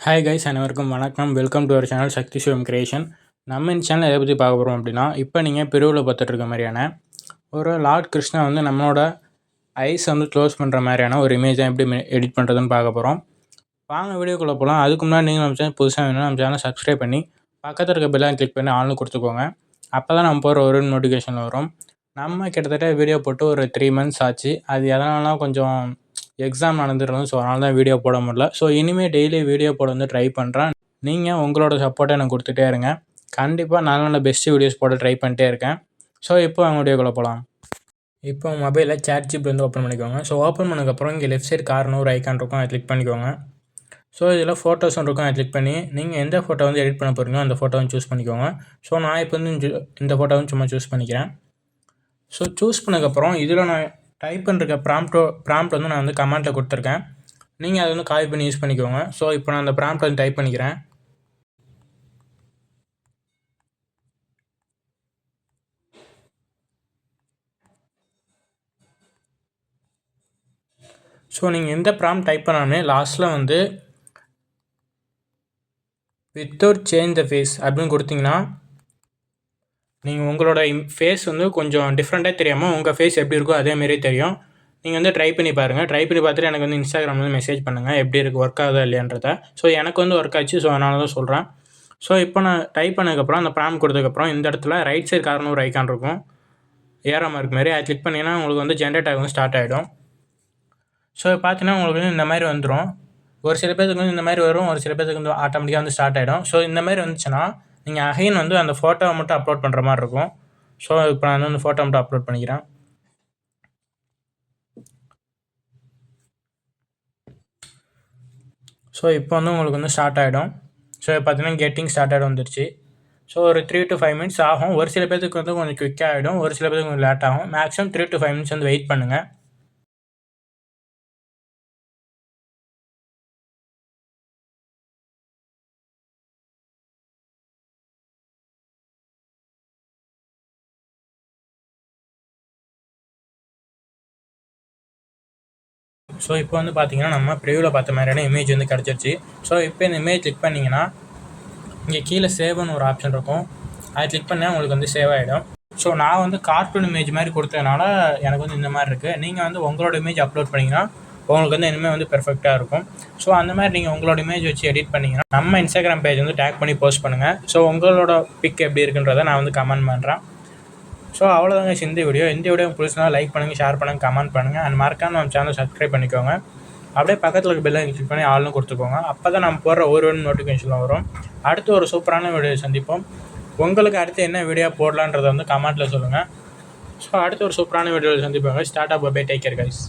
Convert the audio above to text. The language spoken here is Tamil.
ஹாய் கைஸ், அனைவருக்கும் வணக்கம். Welcome to our channel Shakti Sivam creation. நம்ம இந்த சேனல் எதை பற்றி பார்க்க போகிறோம் அப்படின்னா, இப்போ நீங்கள் பிரிவில் பார்த்துட்டு இருக்க மாதிரியான ஒரு லார்ட் கிருஷ்ணா வந்து நம்மளோட ஐஸ் வந்து க்ளோஸ் பண்ணுற மாதிரியான ஒரு இமேஜை எப்படி எடிட் பண்ணுறதுன்னு பார்க்க போகிறோம். வாங்க வீடியோக்குள்ளே போகலாம். அதுக்கு முன்னாடி நீங்கள் நம்ம சேனல் புதுசாக வேணும் நம்ம சேனலை சப்ஸ்கிரைப் பண்ணி பக்கத்தில் இருக்க பெல்லை கிளிக் பண்ணி ஆள்னு கொடுத்துக்கோங்க. அப்போ தான் நம்ம போகிற ஒரு நோட்டிஃபிகேஷன் வரும். நம்ம கிட்டத்தட்ட வீடியோ போட்டு ஒரு 3 months ஆச்சு. அது எதனாலனா கொஞ்சம் எக்ஸாம் நடந்துருந்தோம். ஸோ அதனால தான் வீடியோ போட முடியல. ஸோ இனிமேல் டெய்லி வீடியோ போட வந்து ட்ரை பண்ணுறேன். நீங்கள் உங்களோட சப்போர்ட்டை எனக்கு கொடுத்துட்டே இருங்க. கண்டிப்பாக நல்ல நல்ல பெஸ்ட்டு வீடியோஸ் போட ட்ரை பண்ணிட்டே இருக்கேன். ஸோ இப்போ அவங்க வீடியோக்குள்ளே போகலாம். இப்போ மொபைலில் ChatGPT வந்து ஓப்பன் பண்ணிக்கோங்க. ஸோ ஓப்பன் பண்ணதுக்கப்புறம் இங்கே லெஃப்ட் சைடு கார்னர் ஒரு ஐக்கான் இருக்கும், அதை கிளிக் பண்ணிக்கோங்க. ஸோ இதில் ஃபோட்டோஸ் இருக்கும், அதை கிளிக் பண்ணி நீங்கள் எந்த ஃபோட்டோ வந்து எடிட் பண்ண போகிறீங்களோ அந்த ஃபோட்டோ வந்து சூஸ் பண்ணிக்கோங்க. ஸோ நான் இப்போ வந்து இந்த ஃபோட்டோ வந்து சும்மா சூஸ் பண்ணிக்கிறேன். ஸோ சூஸ் பண்ணதுக்கப்புறம் இதில் நான் டைப் பண்ணிருக்க ப்ராம்ப்ட் வந்து நான் வந்து கமெண்ட்டில் கொடுத்துருக்கேன். நீங்கள் அதை வந்து காப்பி பண்ணி யூஸ் பண்ணிக்கோங்க. ஸோ இப்போ நான் அந்த ப்ராம்ப்ட் வந்து டைப் பண்ணிக்கிறேன். ஸோ நீங்கள் எந்த ப்ராம்ப்ட் டைப் பண்ணாலுமே லாஸ்ட்டில் வந்து வித்தவுட் சேஞ்ச் த ஃபேஸ் அப்படின்னு கொடுத்தீங்கன்னா நீங்கள் உங்களோட ஃபேஸ் வந்து கொஞ்சம் டிஃப்ரெண்ட்டாக தெரியாமல் உங்கள் ஃபேஸ் எப்படி இருக்கோ அதேமாரி தெரியும். நீங்கள் வந்து ட்ரை பண்ணி பாருங்கள். ட்ரை பண்ணி பார்த்துட்டு எனக்கு வந்து இன்ஸ்டாகிராமில் வந்து மெசேஜ் பண்ணுங்கள் எப்படி இருக்குது, ஒர்க் ஆகுதா இல்லையான்றதை. ஸோ எனக்கு வந்து ஒர்க் ஆச்சு. ஸோ அதனால தான் சொல்கிறேன். ஸோ இப்போ நான் டைப் பண்ணதுக்கப்புறம் அந்த ப்ராம்ப்ட் கொடுத்ததுக்கப்புறம் இந்த இடத்துல ரைட் சைடு கார்னர் ஒரு ஐக்கான் இருக்கும், ஏரோ மார்க் மாதிரி. அதை கிளிக் பண்ணிங்கன்னா உங்களுக்கு வந்து ஜென்ரேட் ஆக வந்து ஸ்டார்ட் ஆகிடும். ஸோ பார்த்தீங்கன்னா உங்களுக்கு வந்து இந்த மாதிரி வந்துடும். ஒரு சில பேருக்கு வந்து இந்த மாதிரி வரும், ஒரு சில பேருக்கு வந்து ஆட்டோமேட்டிக்காக வந்து ஸ்டார்ட் ஆகிடும். ஸோ இந்த மாதிரி வந்துச்சுன்னா நீங்கள் அகைன் வந்து அந்த ஃபோட்டோவை மட்டும் அப்லோட் பண்ணுற மாதிரி இருக்கும். ஸோ இப்போ நான் வந்து அந்த ஃபோட்டோ மட்டும் அப்லோட் பண்ணிக்கிறேன். ஸோ இப்போ வந்து உங்களுக்கு வந்து ஸ்டார்ட் ஆகிடும். ஸோ பார்த்தீங்கன்னா கெட்டிங் ஸ்டார்ட் ஆகிடும் வந்துருச்சு. ஸோ ஒரு 3 to 5 minutes ஆகும். ஒரு சில பேருக்கு வந்து கொஞ்சம் குயிக்காக ஆகிடும், ஒரு சில பேருக்கு கொஞ்சம் லேட் ஆகும். மேக்ஸிமம் 3 to 5 minutes வந்து வெயிட் பண்ணுங்கள். ஸோ இப்போ வந்து பார்த்தீங்கன்னா நம்ம ப்ரிவியூவில் பார்த்த மாதிரியான இமேஜ் வந்து கிடச்சிருச்சு. ஸோ இப்போ இந்த இமேஜ் கிளிக் பண்ணிங்கன்னா இங்கே கீழே சேவ்னு ஒரு ஆப்ஷன் இருக்கும், அதை கிளிக் பண்ணால் உங்களுக்கு வந்து சேவ் ஆகிடும். ஸோ நான் வந்து கார்ட்டூன் இமேஜ் மாதிரி கொடுத்ததுனால எனக்கு வந்து இந்த மாதிரி இருக்குது. நீங்கள் வந்து உங்களோட இமேஜ் அப்லோட் பண்ணிங்கன்னா உங்களுக்கு வந்து இனிமேல் வந்து பெர்ஃபெக்டாக இருக்கும். ஸோ அந்த மாதிரி நீங்கள் உங்களோட இமேஜ் வச்சு எடிட் பண்ணிங்கன்னா நம்ம இன்ஸ்டாகிராம் பேஜ் வந்து டேக் பண்ணி போஸ்ட் பண்ணுங்கள். ஸோ உங்களோட பிக் எப்படி இருக்குன்றதை நான் வந்து கமெண்ட் பண்ணுறேன். ஸோ அவ்வளோதாங்க இந்த வீடியோ உங்களுக்கு பிடிச்சினா லைக் பண்ணுங்கள், ஷேர் பண்ணுங்கள், கமெண்ட் பண்ணுங்கள். அண்ட் மறக்காம நம்ம சேனல் சப்ஸ்கிரைப் பண்ணிக்கோங்க. அப்படியே பக்கத்தில் இருக்க பெல்லை கிளிக் பண்ணி ஆள்னு கொடுத்துக்கோங்க. அப்போ தான் நம்ம போடுற ஒரு நோட்டிஃபிகேஷன் வரும். அடுத்து ஒரு சூப்பரான வீடியோ சந்திப்போம். உங்களுக்கு அடுத்து என்ன வீடியோ போடலான்றதை வந்து கமெண்ட்டில் சொல்லுங்கள். ஸோ அடுத்து ஒரு சூப்பரான வீடியோவில் சந்திப்பாங்க. Start up bye, take care guys.